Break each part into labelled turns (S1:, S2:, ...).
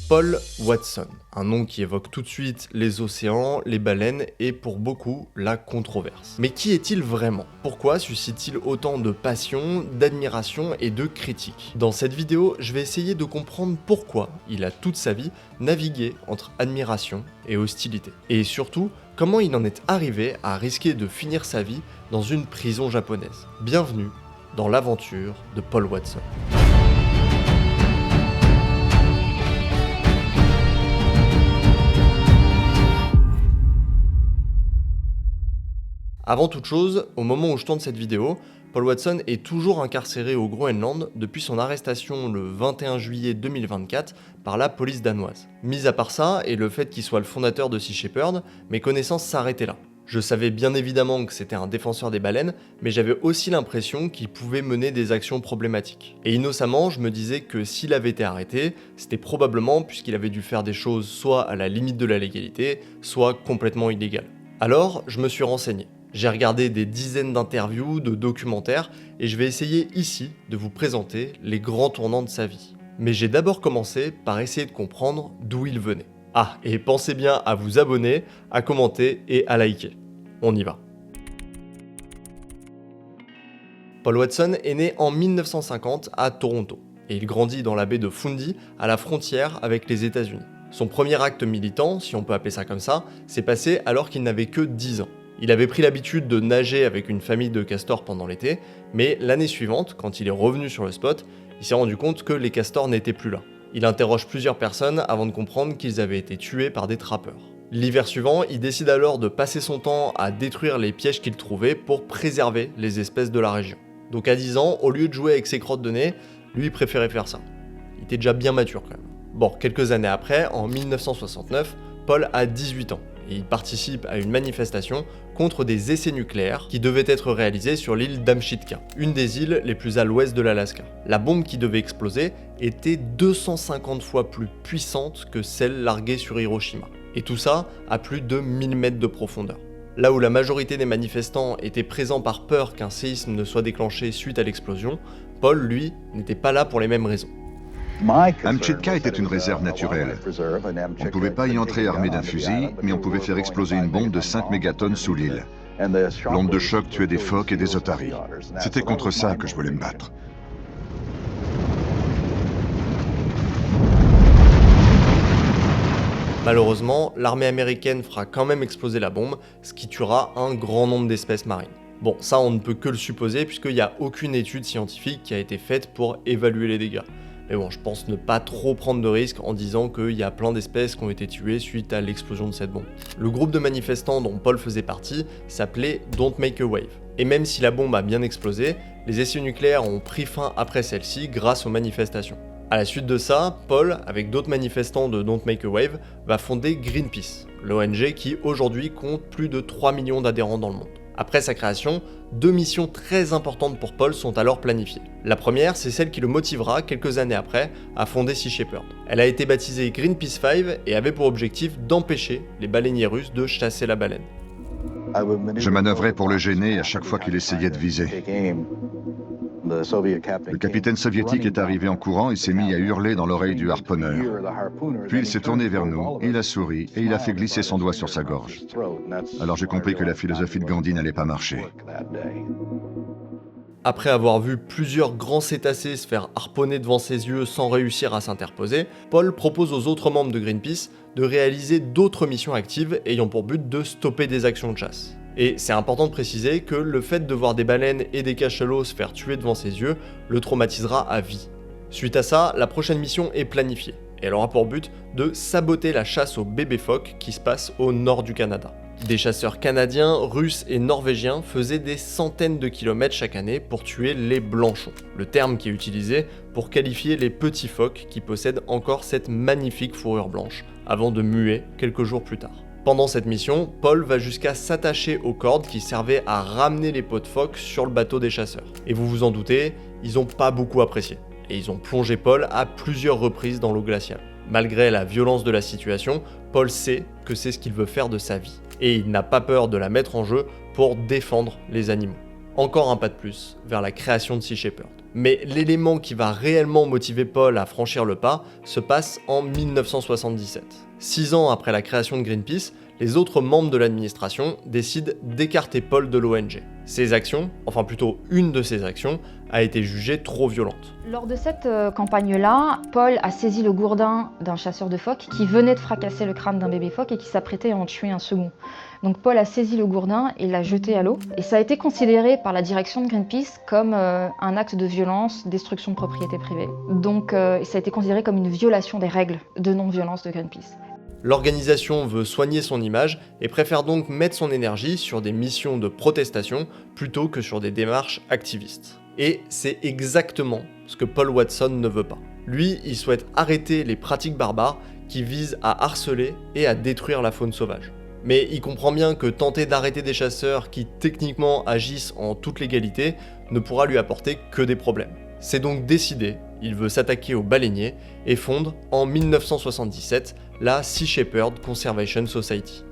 S1: Paul Watson, un nom qui évoque tout de suite les océans, les baleines et pour beaucoup la controverse. Mais qui est-il vraiment? Pourquoi suscite-t-il autant de passion, d'admiration et de critiques? Dans cette vidéo, je vais essayer de comprendre pourquoi il a toute sa vie navigué entre admiration et hostilité. Et surtout, comment il en est arrivé à risquer de finir sa vie dans une prison japonaise. Bienvenue dans l'aventure de Paul Watson. Avant toute chose, au moment où je tourne cette vidéo, Paul Watson est toujours incarcéré au Groenland depuis son arrestation le 21 juillet 2024 par la police danoise. Mis à part ça, et le fait qu'il soit le fondateur de Sea Shepherd, mes connaissances s'arrêtaient là. Je savais bien évidemment que c'était un défenseur des baleines, mais j'avais aussi l'impression qu'il pouvait mener des actions problématiques. Et innocemment, je me disais que s'il avait été arrêté, c'était probablement puisqu'il avait dû faire des choses soit à la limite de la légalité, soit complètement illégales. Alors, je me suis renseigné. J'ai regardé des dizaines d'interviews, de documentaires, et je vais essayer ici de vous présenter les grands tournants de sa vie. Mais j'ai d'abord commencé par essayer de comprendre d'où il venait. Ah, et pensez bien à vous abonner, à commenter et à liker. On y va. Paul Watson est né en 1950 à Toronto, et il grandit dans la baie de Fundy, à la frontière avec les États-Unis. Son premier acte militant, si on peut appeler ça comme ça, s'est passé alors qu'il n'avait que 10 ans. Il avait pris l'habitude de nager avec une famille de castors pendant l'été, mais l'année suivante, quand il est revenu sur le spot, il s'est rendu compte que les castors n'étaient plus là. Il interroge plusieurs personnes avant de comprendre qu'ils avaient été tués par des trappeurs. L'hiver suivant, il décide alors de passer son temps à détruire les pièges qu'il trouvait pour préserver les espèces de la région. Donc à 10 ans, au lieu de jouer avec ses crottes de nez, lui il préférait faire ça. Il était déjà bien mature quand même. Bon, quelques années après, en 1969, Paul a 18 ans. Et il participe à une manifestation contre des essais nucléaires qui devaient être réalisés sur l'île d'Amchitka, une des îles les plus à l'ouest de l'Alaska. La bombe qui devait exploser était 250 fois plus puissante que celle larguée sur Hiroshima. Et tout ça à plus de 1000 mètres de profondeur. Là où la majorité des manifestants étaient présents par peur qu'un séisme ne soit déclenché suite à l'explosion, Paul, lui, n'était pas là pour les mêmes raisons.
S2: Amchitka était une réserve naturelle. On ne pouvait pas y entrer armé d'un fusil, mais on pouvait faire exploser une bombe de 5 mégatonnes sous l'île. L'onde de choc tuait des phoques et des otaries. C'était contre ça que je voulais me battre.
S1: Malheureusement, l'armée américaine fera quand même exploser la bombe, ce qui tuera un grand nombre d'espèces marines. Bon, ça on ne peut que le supposer puisqu'il n'y a aucune étude scientifique qui a été faite pour évaluer les dégâts. Mais bon, je pense ne pas trop prendre de risques en disant qu'il y a plein d'espèces qui ont été tuées suite à l'explosion de cette bombe. Le groupe de manifestants dont Paul faisait partie s'appelait Don't Make a Wave. Et même si la bombe a bien explosé, les essais nucléaires ont pris fin après celle-ci grâce aux manifestations. À la suite de ça, Paul, avec d'autres manifestants de Don't Make a Wave, va fonder Greenpeace, l'ONG qui aujourd'hui compte plus de 3 millions d'adhérents dans le monde. Après sa création, 2 missions très importantes pour Paul sont alors planifiées. La première, c'est celle qui le motivera quelques années après à fonder Sea Shepherd. Elle a été baptisée Greenpeace 5 et avait pour objectif d'empêcher les baleiniers russes de chasser la baleine.
S2: Je manœuvrais pour le gêner à chaque fois qu'il essayait de viser. Le capitaine soviétique est arrivé en courant et s'est mis à hurler dans l'oreille du harponneur. Puis il s'est tourné vers nous, il a souri et il a fait glisser son doigt sur sa gorge. Alors j'ai compris que la philosophie de Gandhi n'allait pas marcher.
S1: Après avoir vu plusieurs grands cétacés se faire harponner devant ses yeux sans réussir à s'interposer, Paul propose aux autres membres de Greenpeace de réaliser d'autres missions actives ayant pour but de stopper des actions de chasse. Et c'est important de préciser que le fait de voir des baleines et des cachalots se faire tuer devant ses yeux le traumatisera à vie. Suite à ça, la prochaine mission est planifiée, et elle aura pour but de saboter la chasse aux bébés phoques qui se passe au nord du Canada. Des chasseurs canadiens, russes et norvégiens faisaient des centaines de kilomètres chaque année pour tuer les blanchons, le terme qui est utilisé pour qualifier les petits phoques qui possèdent encore cette magnifique fourrure blanche, avant de muer quelques jours plus tard. Pendant cette mission, Paul va jusqu'à s'attacher aux cordes qui servaient à ramener les peaux de phoque sur le bateau des chasseurs. Et vous vous en doutez, ils n'ont pas beaucoup apprécié. Et ils ont plongé Paul à plusieurs reprises dans l'eau glaciale. Malgré la violence de la situation, Paul sait que c'est ce qu'il veut faire de sa vie. Et il n'a pas peur de la mettre en jeu pour défendre les animaux. encore un pas de plus vers la création de Sea Shepherd. Mais l'élément qui va réellement motiver Paul à franchir le pas se passe en 1977. 6 ans après la création de Greenpeace, les autres membres de l'administration décident d'écarter Paul de l'ONG. Ses actions, enfin plutôt une de ses actions, a été jugée trop violente.
S3: Lors de cette campagne-là, Paul a saisi le gourdin d'un chasseur de phoques qui venait de fracasser le crâne d'un bébé phoque et qui s'apprêtait à en tuer un second. Donc Paul a saisi le gourdin et l'a jeté à l'eau. Et ça a été considéré par la direction de Greenpeace comme un acte de violence, destruction de propriété privée. Donc ça a été considéré comme une violation des règles de non-violence de Greenpeace.
S1: L'organisation veut soigner son image et préfère donc mettre son énergie sur des missions de protestation plutôt que sur des démarches activistes. Et c'est exactement ce que Paul Watson ne veut pas. Lui, il souhaite arrêter les pratiques barbares qui visent à harceler et à détruire la faune sauvage. Mais il comprend bien que tenter d'arrêter des chasseurs qui techniquement agissent en toute légalité ne pourra lui apporter que des problèmes. C'est donc décidé, il veut s'attaquer aux baleiniers et fonde en 1977 la Sea Shepherd Conservation Society.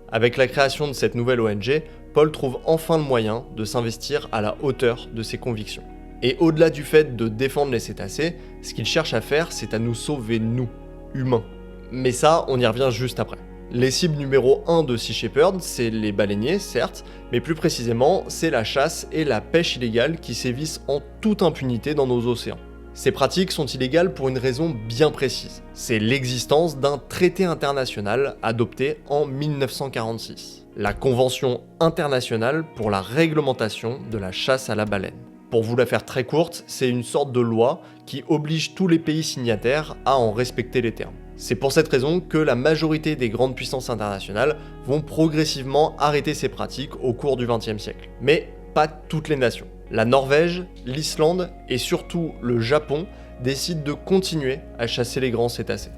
S1: Avec la création de cette nouvelle ONG, Paul trouve enfin le moyen de s'investir à la hauteur de ses convictions. Et au-delà du fait de défendre les cétacés, ce qu'il cherche à faire, c'est à nous sauver nous, humains. Mais ça, on y revient juste après. Les cibles numéro 1 de Sea Shepherd, c'est les baleiniers, certes, mais plus précisément, c'est la chasse et la pêche illégale qui sévissent en toute impunité dans nos océans. Ces pratiques sont illégales pour une raison bien précise. C'est l'existence d'un traité international adopté en 1946. La Convention internationale pour la réglementation de la chasse à la baleine. Pour vous la faire très courte, c'est une sorte de loi qui oblige tous les pays signataires à en respecter les termes. C'est pour cette raison que la majorité des grandes puissances internationales vont progressivement arrêter ces pratiques au cours du XXe siècle. Mais pas toutes les nations. La Norvège, l'Islande et surtout le Japon décident de continuer à chasser les grands cétacés.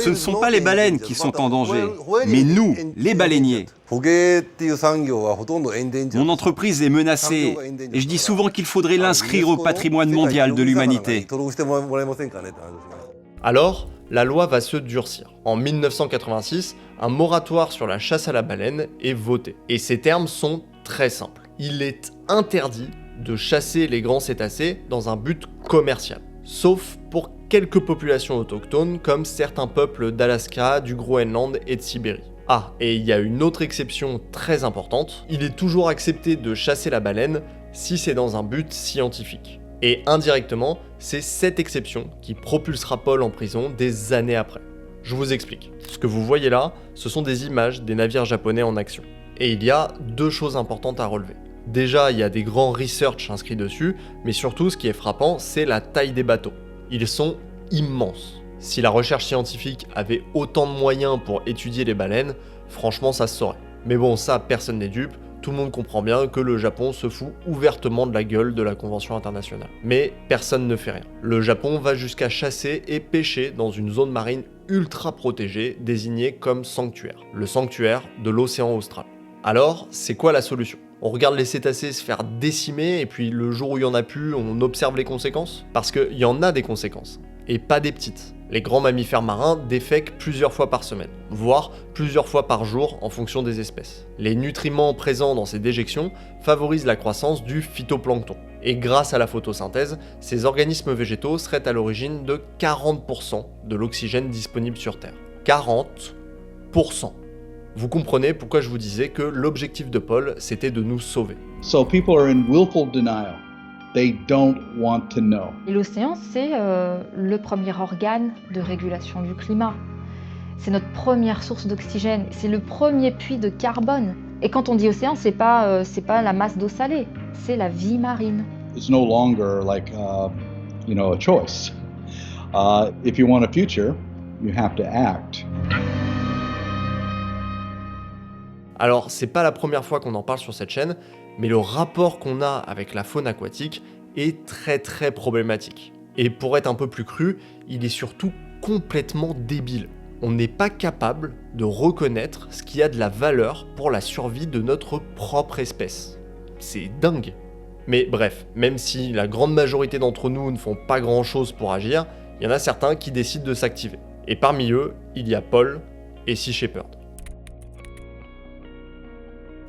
S4: Ce ne sont pas les baleines qui sont en danger, mais nous, les baleiniers. Mon entreprise est menacée et je dis souvent qu'il faudrait l'inscrire au patrimoine mondial de l'humanité.
S1: Alors, la loi va se durcir. En 1986, un moratoire sur la chasse à la baleine est voté. Et ces termes sont très simples. Il est interdit de chasser les grands cétacés dans un but commercial. Sauf pour quelques populations autochtones comme certains peuples d'Alaska, du Groenland et de Sibérie. Ah, et il y a une autre exception très importante, il est toujours accepté de chasser la baleine si c'est dans un but scientifique. Et indirectement, c'est cette exception qui propulsera Paul en prison des années après. Je vous explique. Ce que vous voyez là, ce sont des images des navires japonais en action. Et il y a deux choses importantes à relever. Déjà, il y a des grands research inscrits dessus, mais surtout, ce qui est frappant, c'est la taille des bateaux. Ils sont immenses. Si la recherche scientifique avait autant de moyens pour étudier les baleines, franchement, ça se saurait. Mais bon, ça, personne n'est dupe, tout le monde comprend bien que le Japon se fout ouvertement de la gueule de la Convention internationale. Mais personne ne fait rien. Le Japon va jusqu'à chasser et pêcher dans une zone marine ultra protégée, désignée comme sanctuaire. Le sanctuaire de l'océan austral. Alors, c'est quoi la solution ? On regarde les cétacés se faire décimer et puis le jour où il y en a plus, on observe les conséquences ? Parce qu'il y en a des conséquences, et pas des petites. Les grands mammifères marins défèquent plusieurs fois par semaine, voire plusieurs fois par jour en fonction des espèces. Les nutriments présents dans ces déjections favorisent la croissance du phytoplancton. Et grâce à la photosynthèse, ces organismes végétaux seraient à l'origine de 40% de l'oxygène disponible sur Terre. 40%. Vous comprenez pourquoi je vous disais que l'objectif de Paul, c'était de nous sauver.
S5: So people are in willful denial. They don't want to know.
S3: Et l'océan, c'est le premier organe de régulation du climat. C'est notre première source d'oxygène, c'est le premier puits de carbone. Et quand on dit océan, c'est pas la masse d'eau salée, c'est la vie marine.
S5: It's no longer like a choice. If you want a future, you have to act.
S1: Alors, c'est pas la première fois qu'on en parle sur cette chaîne, mais le rapport qu'on a avec la faune aquatique est très très problématique. Et pour être un peu plus cru, il est surtout complètement débile. On n'est pas capable de reconnaître ce qui a de la valeur pour la survie de notre propre espèce. C'est dingue. Mais bref, même si la grande majorité d'entre nous ne font pas grand chose pour agir, il y en a certains qui décident de s'activer. Et parmi eux, il y a Paul et Sea Shepherd.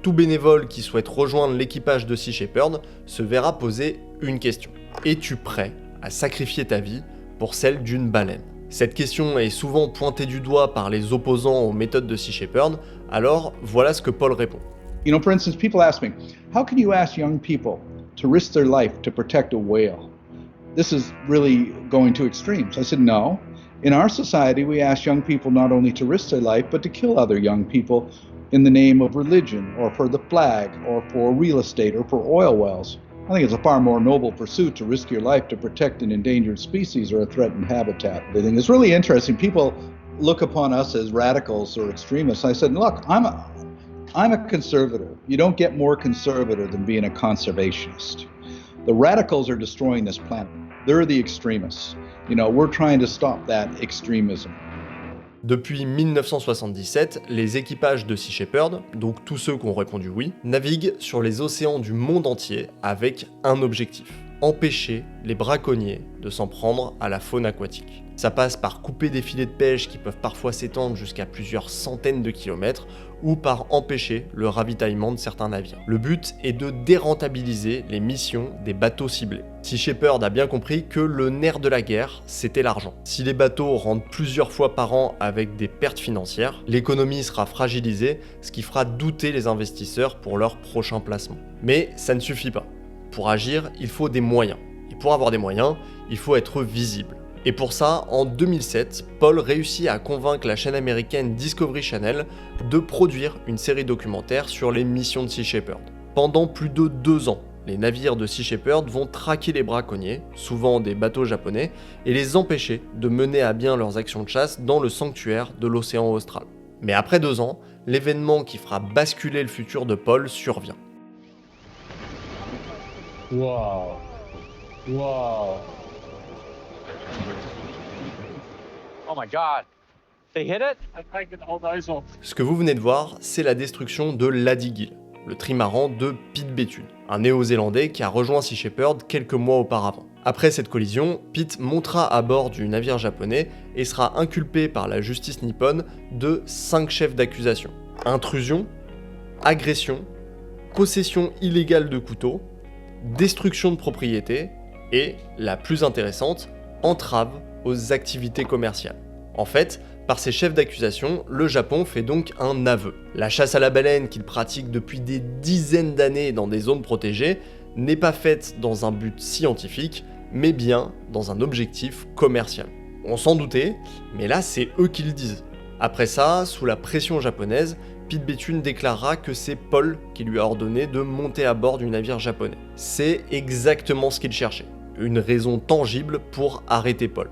S1: tout bénévole qui souhaite rejoindre l'équipage de Sea Shepherd se verra poser une question. Es-tu prêt à sacrifier ta vie pour celle d'une baleine? Cette question est souvent pointée du doigt par les opposants aux méthodes de Sea Shepherd, alors voilà ce que Paul répond.
S5: You know, for instance, people ask me, how can you ask young people to risk their life to protect a whale? This is really going to extremes. I said, no. In our society, we ask young people not only to risk their life, but to kill other young people in the name of religion, or for the flag, or for real estate, or for oil wells. I think it's a far more noble pursuit to risk your life to protect an endangered species or a threatened habitat. I think it's really interesting. People look upon us as radicals or extremists. I said, look, I'm a conservative. You don't get more conservative than being a conservationist. The radicals are destroying this planet. They're the extremists. You know, we're trying to stop that extremism.
S1: Depuis 1977, les équipages de Sea Shepherd, donc tous ceux qui ont répondu oui, naviguent sur les océans du monde entier avec un objectif: empêcher les braconniers de s'en prendre à la faune aquatique. Ça passe par couper des filets de pêche qui peuvent parfois s'étendre jusqu'à plusieurs centaines de kilomètres, ou par empêcher le ravitaillement de certains navires. Le but est de dérentabiliser les missions des bateaux ciblés. Sea Shepherd a bien compris que le nerf de la guerre, c'était l'argent. Si les bateaux rentrent plusieurs fois par an avec des pertes financières, l'économie sera fragilisée, ce qui fera douter les investisseurs pour leur prochain placement. Mais ça ne suffit pas. Pour agir, il faut des moyens. Et pour avoir des moyens, il faut être visible. Et pour ça, en 2007, Paul réussit à convaincre la chaîne américaine Discovery Channel de produire une série documentaire sur les missions de Sea Shepherd. Pendant plus de 2 ans, les navires de Sea Shepherd vont traquer les braconniers, souvent des bateaux japonais, et les empêcher de mener à bien leurs actions de chasse dans le sanctuaire de l'océan Austral. Mais après 2 ans, l'événement qui fera basculer le futur de Paul survient.
S6: Wow. Wow. Oh my God. They hit it? I taken all those off.
S1: Ce que vous venez de voir, c'est la destruction de l'Adigil, le trimaran de Pete Bethune, un néo-zélandais qui a rejoint Sea Shepherd quelques mois auparavant. Après cette collision, Pete montera à bord du navire japonais et sera inculpé par la justice nippone de 5 chefs d'accusation: intrusion, agression, possession illégale de couteaux, destruction de propriété et, la plus intéressante, entrave aux activités commerciales. En fait, par ces chefs d'accusation, le Japon fait donc un aveu. La chasse à la baleine qu'il pratique depuis des dizaines d'années dans des zones protégées n'est pas faite dans un but scientifique, mais bien dans un objectif commercial. On s'en doutait, mais là c'est eux qui le disent. Après ça, sous la pression japonaise, Pete Bethune déclarera que c'est Paul qui lui a ordonné de monter à bord du navire japonais. C'est exactement ce qu'il cherchait, une raison tangible pour arrêter Paul.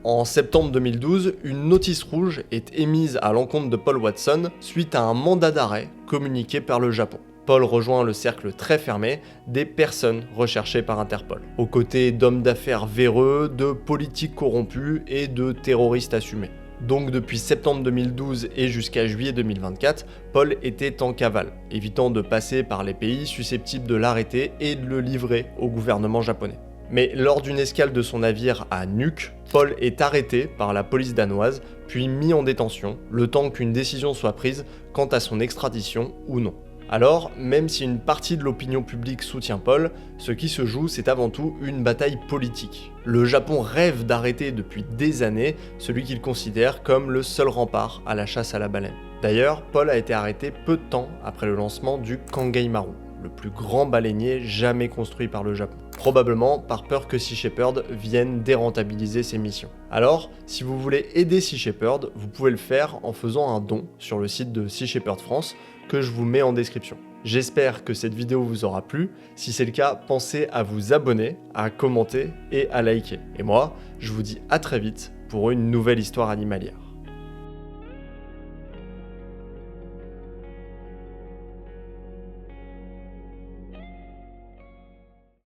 S1: En septembre 2012, une notice rouge est émise à l'encontre de Paul Watson suite à un mandat d'arrêt communiqué par le Japon. Paul rejoint le cercle très fermé des personnes recherchées par Interpol, aux côtés d'hommes d'affaires véreux, de politiques corrompus et de terroristes assumés. Donc depuis septembre 2012 et jusqu'à juillet 2024, Paul était en cavale, évitant de passer par les pays susceptibles de l'arrêter et de le livrer au gouvernement japonais. Mais lors d'une escale de son navire à Nuuk, Paul est arrêté par la police danoise, puis mis en détention, le temps qu'une décision soit prise quant à son extradition ou non. Alors, même si une partie de l'opinion publique soutient Paul, ce qui se joue, c'est avant tout une bataille politique. Le Japon rêve d'arrêter depuis des années celui qu'il considère comme le seul rempart à la chasse à la baleine. D'ailleurs, Paul a été arrêté peu de temps après le lancement du Kangai-Maru, le plus grand baleinier jamais construit par le Japon. Probablement par peur que Sea Shepherd vienne dérentabiliser ses missions. Alors, si vous voulez aider Sea Shepherd, vous pouvez le faire en faisant un don sur le site de Sea Shepherd France, que je vous mets en description. J'espère que cette vidéo vous aura plu. Si c'est le cas, pensez à vous abonner, à commenter et à liker. Et moi, je vous dis à très vite pour une nouvelle histoire animalière.